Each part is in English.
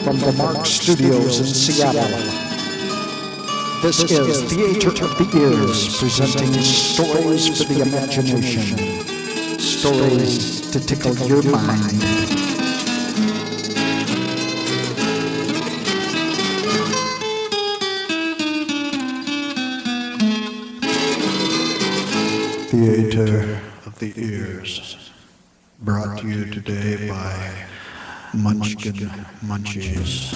from the Mark Studios in Seattle. This is Theater of the Ears, presenting stories for the imagination, stories to tickle your mind. Theater of the Ears, brought to you today by Munchkin Munchies.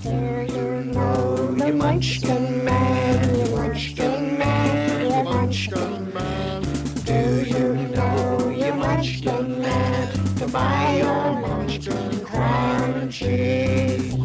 Do you know the Munchkin Man, the Munchkin Man, the Munchkin Man? Do you know your Munchkin Man to buy your Munchkin crunchies?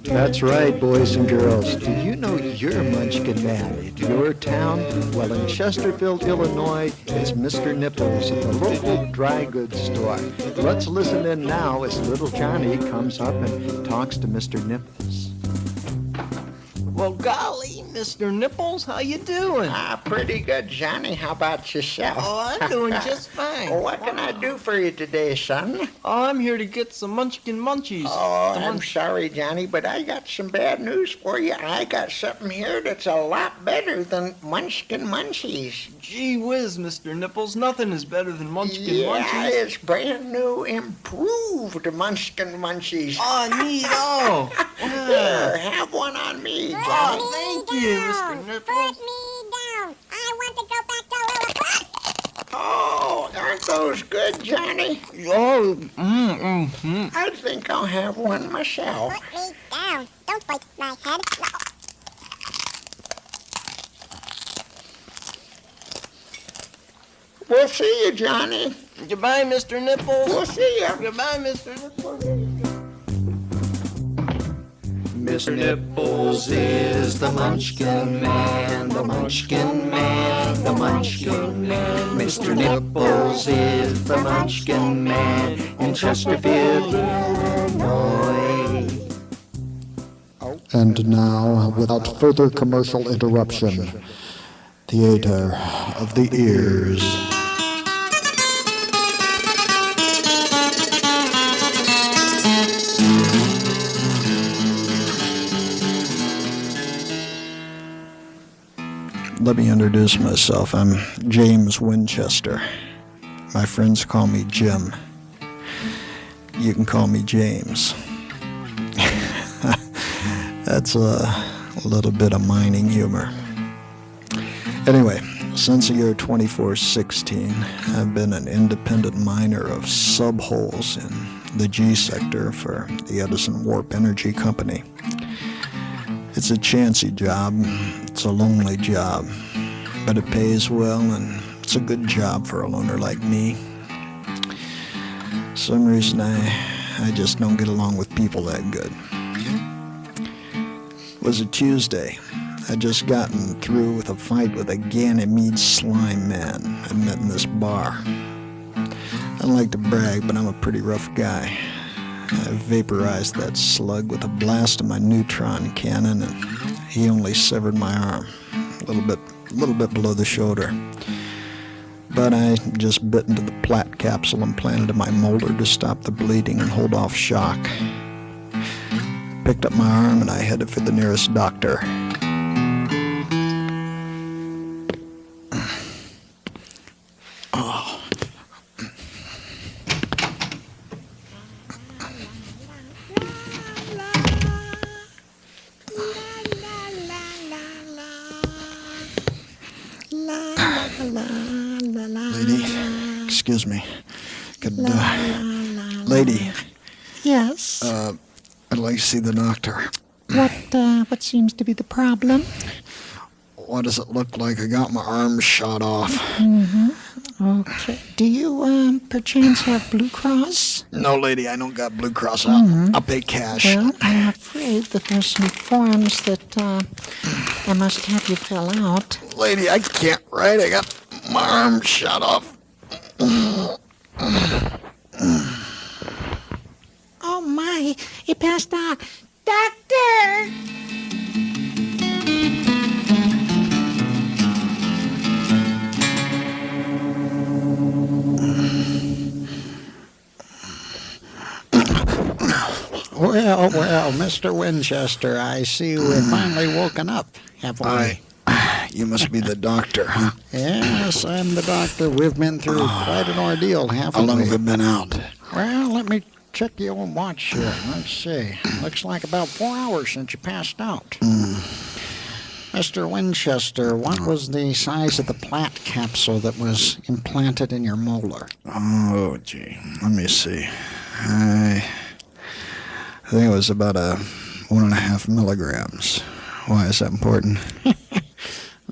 That's right, boys and girls. Do you know your Munchkin Man in your town? Well, in Chesterfield, Illinois, it's Mr. Nipples at the local dry goods store. Let's listen in now as little Johnny comes up and talks to Mr. Nipples. Well, golly, Mr. Nipples, how you doing? Pretty good, Johnny. How about yourself? Oh, I'm doing just fine. Well, what can I do for you today, son? Oh, I'm here to get some Munchkin Munchies. Oh, I'm sorry, Johnny, but I got some bad news for you. I got something here that's a lot better than Munchkin Munchies. Gee whiz, Mr. Nipples, nothing is better than Munchkin Yeah, Munchies. it's brand new, improved Munchkin Munchies. Oh, neat, oh. Wow. Here, have one on me, Johnny. Oh, thank you, Mr. Put Nipples. me down. I want to go back to Lilliput. Oh, aren't those good, Johnny? Oh, I think I'll have one myself. Put me down. Don't bite my head. No. We'll see you, Johnny. Goodbye, Mr. Nipples. We'll see you. Goodbye, Mr. Nipples. Mr. Nipples is the Munchkin Man, the Munchkin Man, the Munchkin Man. Mr. Nipples is the Munchkin Man in Chesterfield, Illinois. And now, without further commercial interruption, Theater of the Ears. Let me introduce myself. I'm James Winchester. My friends call me Jim. You can call me James. That's a little bit of mining humor. Anyway, since the year 2416, I've been an independent miner of subholes in the G sector for the Edison Warp Energy Company. It's a chancy job, it's a lonely job, but it pays well and it's a good job for a loner like me. Some reason I just don't get along with people that good. It was a Tuesday. I'd just gotten through with a fight with a Ganymede slimeman I met in this bar. I don't like to brag, but I'm a pretty rough guy. I vaporized that slug with a blast of my neutron cannon, and he only severed my arm, a little bit below the shoulder. But I just bit into the plat capsule implanted in my molder to stop the bleeding and hold off shock. Picked up my arm and I headed for the nearest doctor. Lady, excuse me. Could, lady. Yes. I'd like to see the doctor. What seems to be the problem? What does it look like? I got my arm shot off. Okay. Do you, perchance have Blue Cross? No, lady, I don't got Blue Cross. I'll pay cash. Well, I'm afraid that there's some forms that, I must have you fill out. Lady, I can't write. I got my arm shot off. Oh, my. He passed out. Doctor! Well, Mr. Winchester, I see we're finally woken up, have we? You must be the doctor, huh? Yes, I'm the doctor. We've been through quite an ordeal, haven't How long we? have you been out? Well, let me check your own watch here. Let's see. Looks like about 4 hours since you passed out. Mr. Winchester, what was the size of the plat capsule that was implanted in your molar? Oh, gee. Let me see. I think it was about 1.5 milligrams. Why is that important?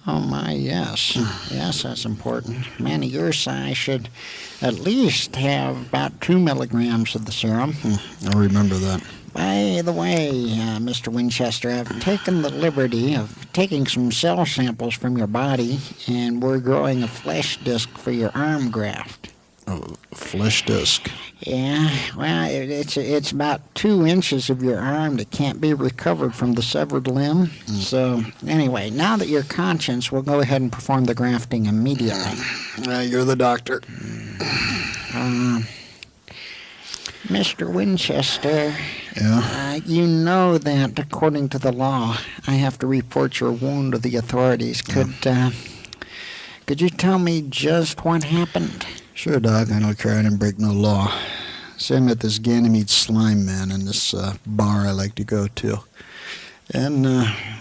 Oh, my, yes. Yes, that's important. A man of your size should at least have about 2 milligrams of the serum. I'll remember that. By the way, Mr. Winchester, I've taken the liberty of taking some cell samples from your body, and we're growing a flesh disc for your arm graft. Oh, flesh disc. Yeah, well, it's about 2 inches of your arm that can't be recovered from the severed limb. So, anyway, now that you're conscious, we'll go ahead and perform the grafting immediately. You're the doctor. Mr. Winchester, Yeah? you know that, according to the law, I have to report your wound to the authorities. Could you tell me just what happened? Sure, Doc. I don't care. I didn't break no law. See, I met this Ganymede slimeman in this bar I like to go to. And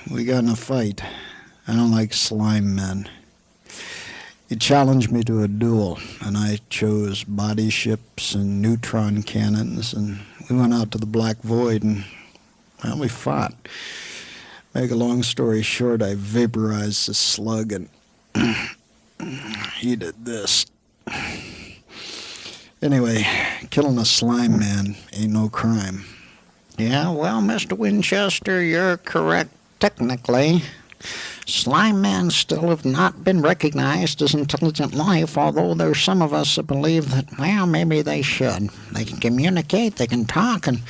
we got in a fight. I don't like slime men. He challenged me to a duel, and I chose body ships and neutron cannons, and we went out to the Black Void, and, well, we fought. Make a long story short, I vaporized the slug, and he did this. Anyway, killing a slime man ain't no crime. Yeah, well, Mr. Winchester, you're correct technically. Slime men still have not been recognized as intelligent life, although there's some of us that believe that, well, maybe they should. They can communicate, they can talk, and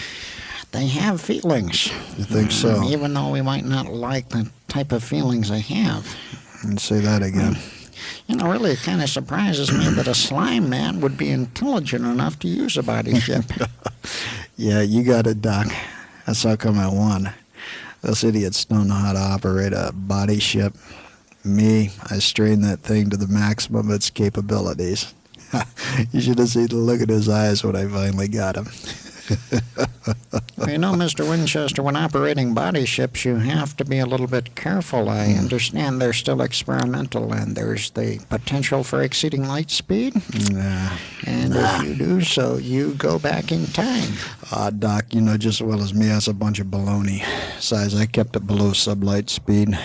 they have feelings. You think so? Even though we might not like the type of feelings they have. And say that again. You know, really, it kind of surprises me that a slime man would be intelligent enough to use a body ship. Yeah, you got it, Doc. That's how come I won. Those idiots don't know how to operate a body ship. Me, I strained that thing to the maximum of its capabilities. You should have seen the look in his eyes when I finally got him. Well, you know, Mr. Winchester, when operating body ships, you have to be a little bit careful. I understand they're still experimental, and there's the potential for exceeding light speed. And if you do so, you go back in time. Doc, you know just as well as me that's a bunch of baloney. Besides, I kept it below sublight speed.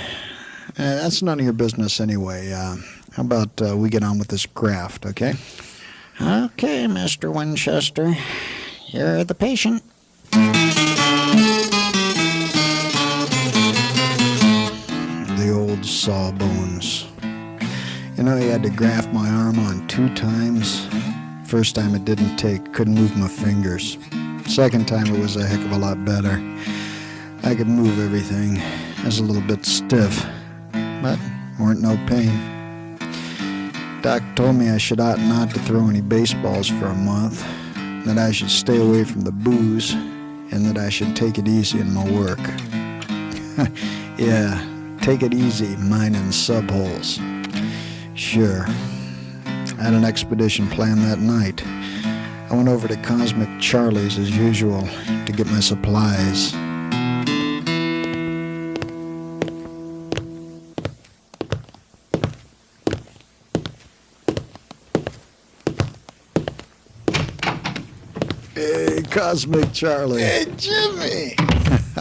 That's none of your business anyway. How about we get on with this graft, okay? Okay, Mr. Winchester. You're the patient. The old sawbones. You know, he had to graft my arm on 2 times. First time it didn't take, couldn't move my fingers. Second time it was a heck of a lot better. I could move everything. I was a little bit stiff, but weren't no pain. Doc told me I should ought not to throw any baseballs for a month, that I should stay away from the booze, and that I should take it easy in my work. Yeah, take it easy mining subholes. Sure. I had an expedition planned that night. I went over to Cosmic Charlie's as usual to get my supplies. Hey, Cosmic Charlie. Hey, Jimmy!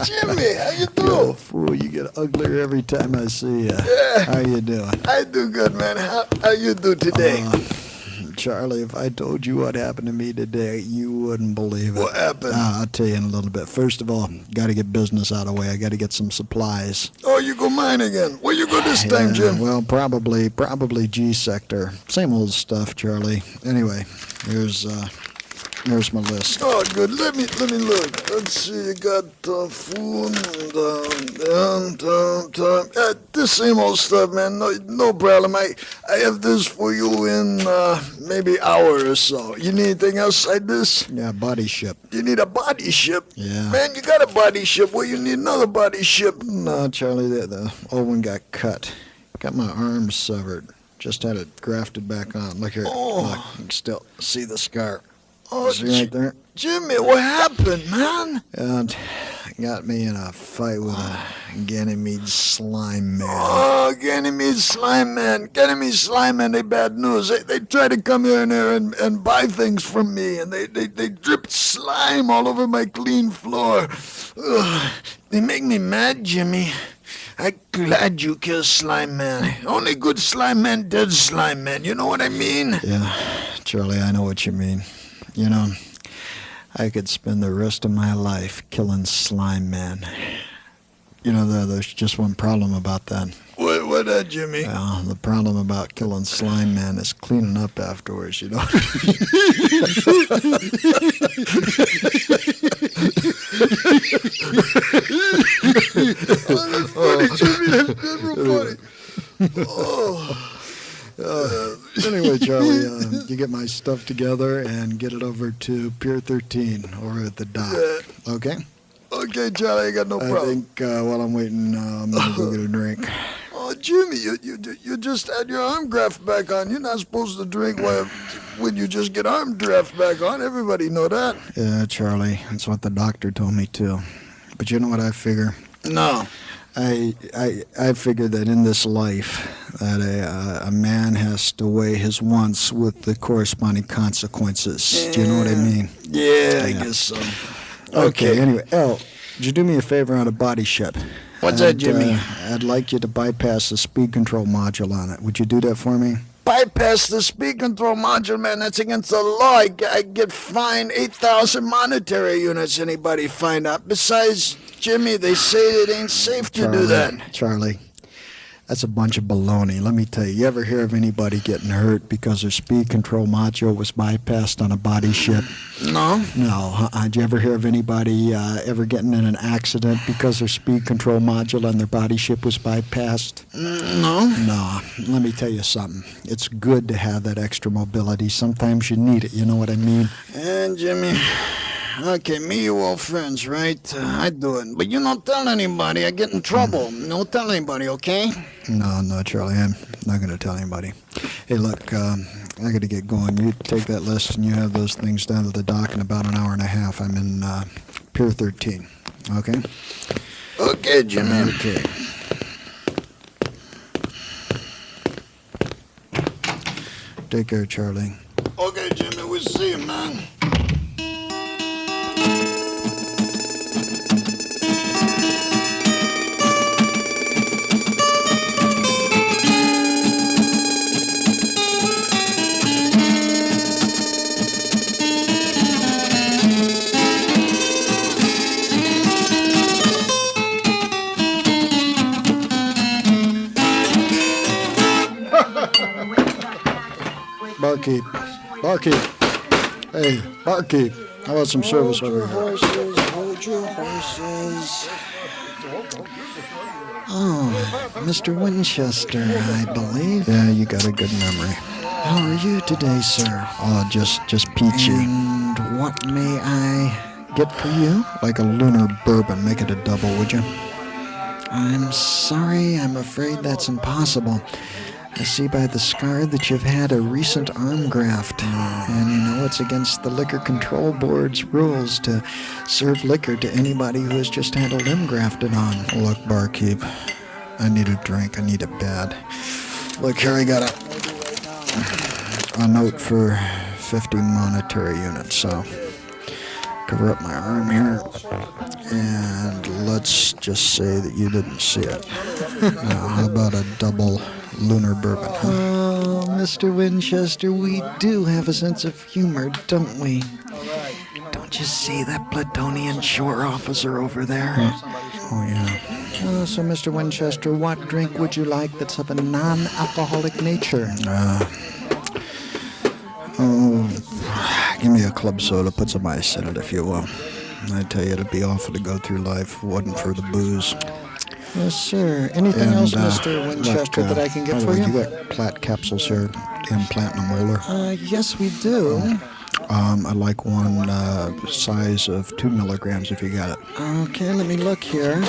Jimmy, how you You doing? old fool, you get uglier every time I see you. Yeah. How you doing? I do good, man. How you do today? Charlie, if I told you what happened to me today, you wouldn't believe it. What happened? I'll tell you in a little bit. First of all, got to get business out of the way. I got to get some supplies. Oh, you go mine again. Where you go this time, Jim? Well, probably G sector. Same old stuff, Charlie. Anyway, here's There's my list. Oh, good. Let me look. Let's see. You got food, this same old stuff, man. No problem. I have this for you in maybe hour or so. You need anything else like this? Yeah, body ship. You need a body ship? Yeah. Man, you got a body ship. Well, you need another body ship. No, Charlie, the old one got cut. Got my arm severed. Just had it grafted back on. Look here. Oh. Look, you can still see the scar. Oh, See right there? Jimmy, what happened, man? And got me in a fight with a Ganymede slime man. Oh, Ganymede slimeman. Ganymede slimeman, they bad news. They try to come here and buy things from me, and they dripped slime all over my clean floor. Ugh, they make me mad, Jimmy. I'm glad you killed Slime Man. Only good Slime Man, dead Slime Man. You know what I mean? Yeah, Charlie, I know what you mean. You know, I could spend the rest of my life killing slime man. You know, there's just one problem about that. What that, Jimmy? Well, the problem about killing slime man is cleaning up afterwards, you know. That's funny, Jimmy. That's real funny. Anyway, Charlie, you get my stuff together and get it over to Pier 13 over at the dock. Yeah. Okay? Okay, Charlie, I got no I problem. think while I'm waiting, I'm going to go get a drink. Oh, Jimmy, you just had your arm graft back on. You're not supposed to drink when you just get arm graft back on. Everybody know that. Yeah, Charlie, that's what the doctor told me, too. But you know what I figure? No. I figure that in this life that a man has to weigh his wants with the corresponding consequences. Do you know what I mean? Yeah, I guess so. Okay, anyway, El, would you do me a favor on a body ship? What's that, Jimmy? I'd like you to bypass the speed control module on it. Would you do that for me? Bypass the speed control module, man. That's against the law. I get fined 8,000 monetary units. Anybody find out? Besides, Jimmy, they say it ain't safe to do that. Charlie, that's a bunch of baloney. Let me tell you, you ever hear of anybody getting hurt because their speed control module was bypassed on a body ship? No. No. Did you ever hear of anybody ever getting in an accident because their speed control module on their body ship was bypassed? No. No. Let me tell you something. It's good to have that extra mobility. Sometimes you need it. You know what I mean? And Jimmy, okay, me, you all friends, right? I do it. But you don't tell anybody. I get in trouble. Don't tell anybody, okay? No, Charlie. I'm not going to tell anybody. Hey, look, I got to get going. You take that list and you have those things down to the dock in about an hour and a half. I'm in Pier 13. Okay? Okay, Jimmy. Okay. Take care, Charlie. Okay, Jimmy, we'll see you, man. Barkeep. Hey, barkeep. How about some service over here? Hold your horses. Oh, Mr. Winchester, I believe. Yeah, you got a good memory. How are you today, sir? Oh, just peachy. And what may I get for you? Like a lunar bourbon. Make it a double, would you? I'm sorry, I'm afraid that's impossible. I see by the scar that you've had a recent arm graft. And you know it's against the Liquor Control Board's rules to serve liquor to anybody who has just had a limb grafted on. Look, barkeep, I need a drink. I need it bad. Look, here I got a note for 50 monetary units, so cover up my arm here. And let's just say that you didn't see it. Now, how about a double lunar bourbon, huh? Oh, Mr. Winchester, we do have a sense of humor, don't we? Don't you see that Platonian shore officer over there? Oh, yeah. So, Mr. Winchester, what drink would you like that's of a non-alcoholic nature? Give me a club soda, put some ice in it if you will. I tell you, it'd be awful to go through life if it wasn't for the booze. Yes, sir. Anything else, Mr. Winchester, look, that I can get by the for way, you? You got plat capsules here, implant in a molar. Yes, we do. I'd like one size of 2 milligrams if you got it. Okay, let me look here.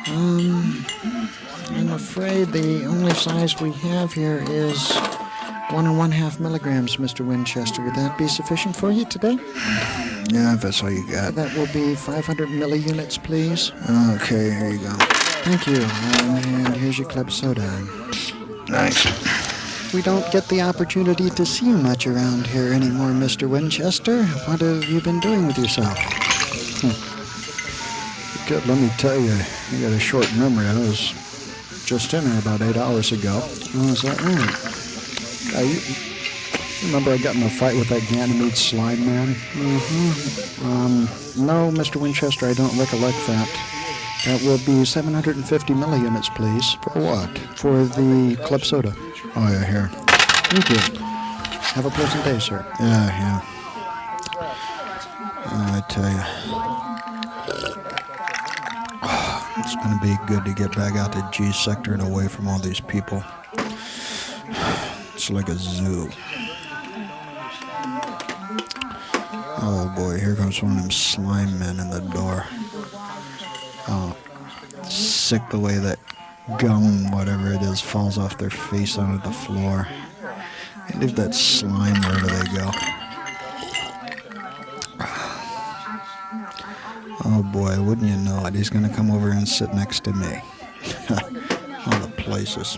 I'm afraid the only size we have here is 1 1/2 milligrams, Mr. Winchester. Would that be sufficient for you today? Yeah, if that's all you got. That will be 500 milliunits, please. Okay, here you go. Thank you. And here's your club soda. Nice. We don't get the opportunity to see you much around here anymore, Mr. Winchester. What have you been doing with yourself? Good, let me tell you, you got a short memory. I was just in here about 8 hours ago. Oh, is that right? You remember I got in a fight with that Ganymede slimeman? No, Mr. Winchester, I don't recollect that. That will be 750 milliunits, please. For what? For the club soda. Oh, yeah, here. Thank you. Have a pleasant day, sir. Yeah. I tell you. It's going to be good to get back out to G sector and away from all these people. It's like a zoo. Oh boy, here comes one of them slime men in the door. Oh, sick the way that gum, whatever it is, falls off their face onto the floor. They leave that slime wherever they go. Oh boy, wouldn't you know it, he's gonna come over and sit next to me. All the places.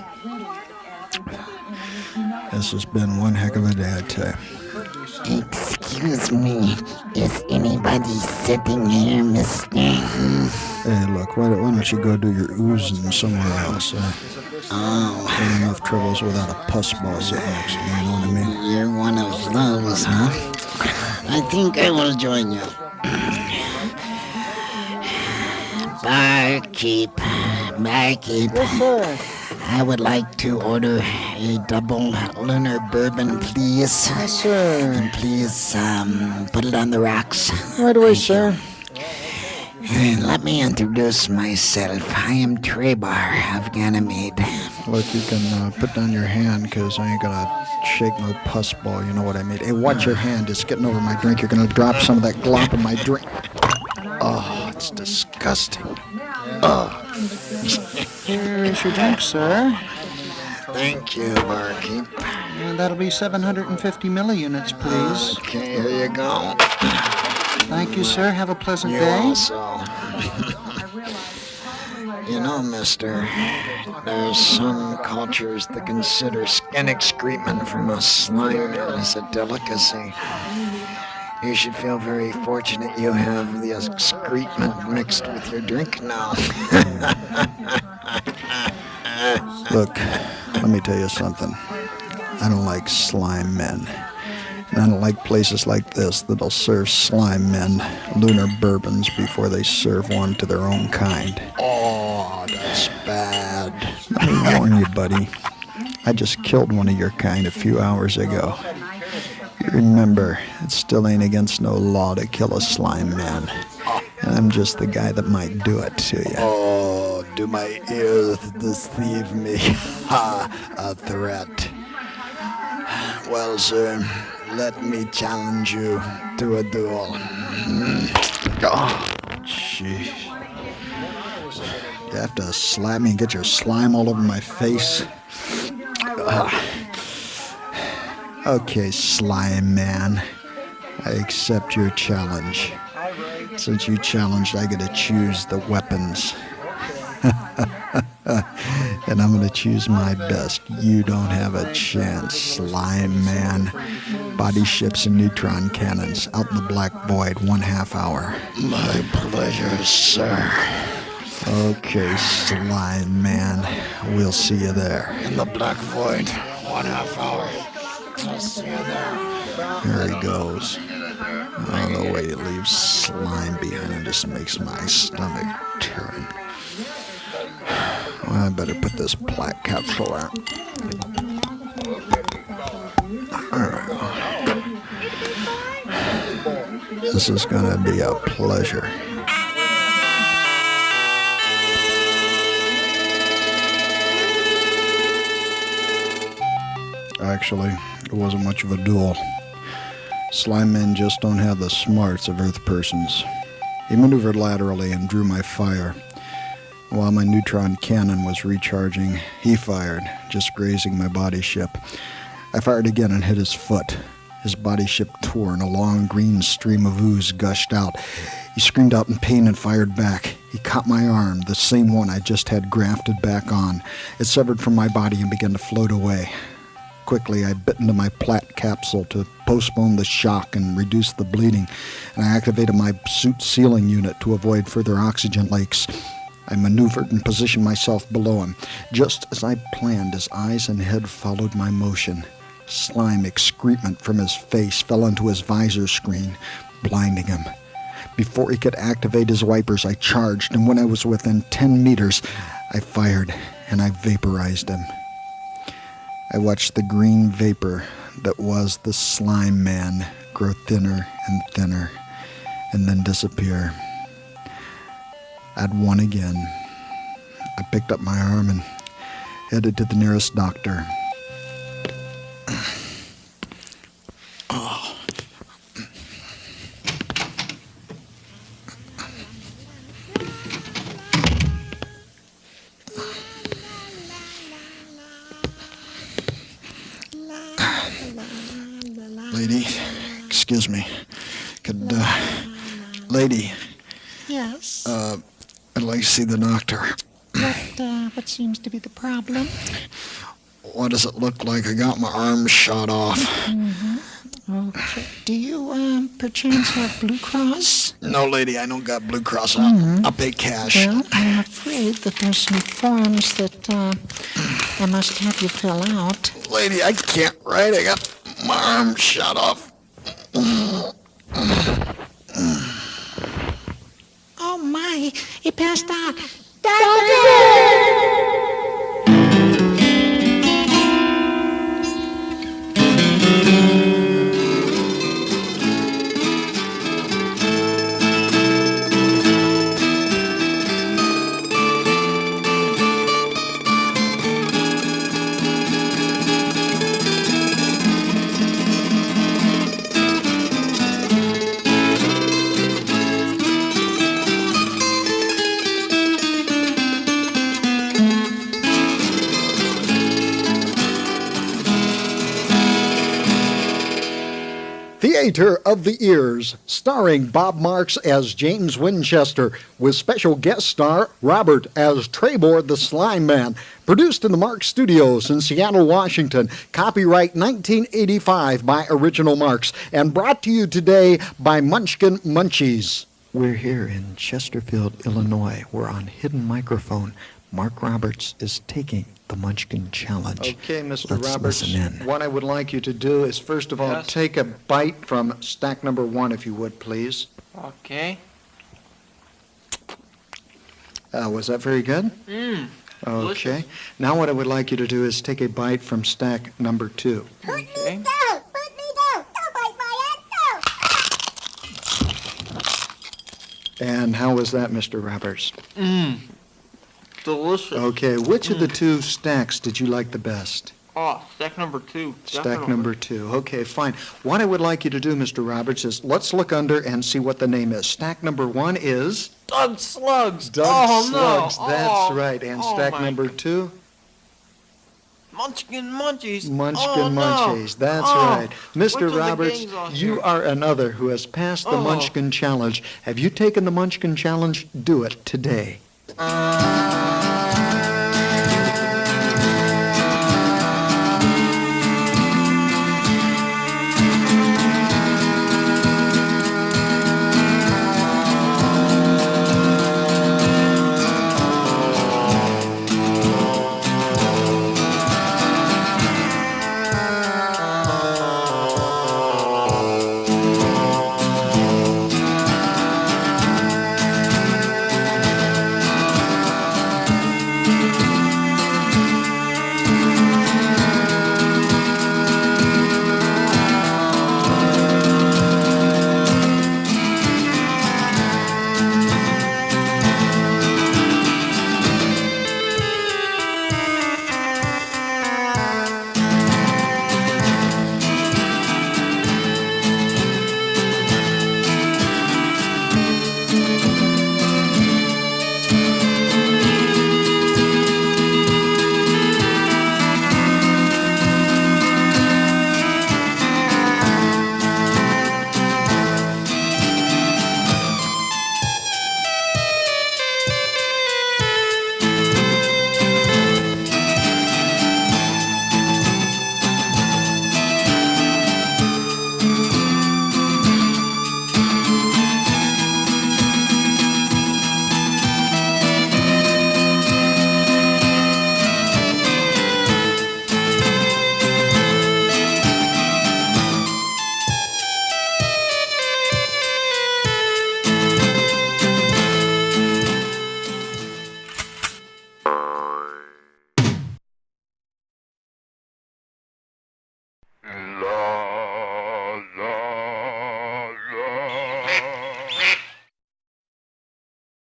This has been one heck of a day, I tell you. Excuse me, is anybody sitting here, mister? Hey, look, why don't you go do your oozing somewhere else? Had enough troubles without a puss ball sitting next to me, you know what I mean? You're one of those, huh? I think I will join you. Barkeep. Yes, sir. I would like to order a double lunar bourbon, please. Yes, sir. And please, put it on the rocks. Right away, sir. Let me introduce myself. I am Trebar of Ganymede. Look, you can put down your hand, because I ain't gonna shake no puss ball, you know what I mean? Hey, watch your hand, it's getting over my drink. You're gonna drop some of that glop in my drink. Oh, it's disgusting. Here is your drink, sir. Thank you, barkeep. And that'll be 750 milliunits, please. Okay, here you go. Thank you, sir. Have a pleasant You day. also. You know, mister, there's some cultures that consider skin excrement from a slime as a delicacy. You should feel very fortunate you have the excrement mixed with your drink now. Look, let me tell you something. I don't like slime men. And I don't like places like this that'll serve slime men lunar bourbons before they serve one to their own kind. Oh, that's bad. Let me warn you, buddy. I just killed one of your kind a few hours ago. You remember, it still ain't against no law to kill a slime man. And I'm just the guy that might do it to you. Oh, do my ears deceive me? Ha, a threat. Well, sir, let me challenge you to a duel. Oh, jeez. You have to slap me and get your slime all over my face? Okay, slime man. I accept your challenge. Since you challenged, I get to choose the weapons. And I'm going to choose my best. You don't have a chance, slime man. Body ships and neutron cannons out in the black void, 1/2 hour. My pleasure, sir. Okay, slime man. We'll see you there. In the black void, 1/2 hour. I'll see you there. Here he goes. Oh, the way he leaves slime behind him just makes my stomach turn. Well, I better put this plaque capsule out. There we go. This is gonna be a pleasure. Actually, it wasn't much of a duel. Slime men just don't have the smarts of Earth persons. He maneuvered laterally and drew my fire. While my neutron cannon was recharging, he fired, just grazing my body ship. I fired again and hit his foot. His body ship tore and a long green stream of ooze gushed out. He screamed out in pain and fired back. He caught my arm, the same one I just had grafted back on. It severed from my body and began to float away. Quickly, I bit into my plat capsule to postpone the shock and reduce the bleeding, and I activated my suit sealing unit to avoid further oxygen leaks. I maneuvered and positioned myself below him. Just as I planned, his eyes and head followed my motion. Slime excrement from his face fell into his visor screen, blinding him. Before he could activate his wipers, I charged, and when I was within 10 meters, I fired, and I vaporized him. I watched the green vapor that was the slime man grow thinner and thinner, and then disappear. I'd won again. I picked up my arm and headed to the nearest doctor. Lady, excuse me. Could, lady, Yes. I'd like to see the doctor. What seems to be the problem? What does it look like? I got my arm shot off. Okay. Do you, perchance have Blue Cross? No, lady, I don't got Blue Cross. I'll pay cash. Well, I'm afraid that there's some forms that, I must have you fill out. Lady, I can't write. I got my arm shot off. Oh, my. He passed out. Theater of the Ears, starring Bob Marks as James Winchester, with special guest star Robert as Trebor the Slime Man. Produced in the Marks Studios in Seattle, Washington. Copyright 1985 by Original Marks. And brought to you today by Munchkin Munchies. We're here in Chesterfield, Illinois. We're on Hidden Microphone. Mark Roberts is taking the Munchkin Challenge. Okay, Mr. Let's Roberts, listen in. what I would like you to do is, first of all, Yes. take a bite from stack number 1, if you would, please. Okay. Was that very good? Okay. delicious. Now what I would like you to do is take a bite from stack number 2. Okay. Put me down! Don't bite my head! No! And how was that, Mr. Roberts? Delicious. Okay, which of the two stacks did you like the best? Oh, stack number 2. Stack definitely. number 2. Okay, fine. What I would like you to do, Mr. Roberts, is let's look under and see what the name is. Stack number 1 is Doug Slugs. Doug oh, Slugs. No. That's Oh, right. And oh stack my number 2? Munchkin Munchies. Munchkin no. Munchies. That's Oh, right. which Mr. of the Roberts, gangs are you here? are another who has passed the Oh. Munchkin Challenge. Have you taken the Munchkin Challenge? Do it today.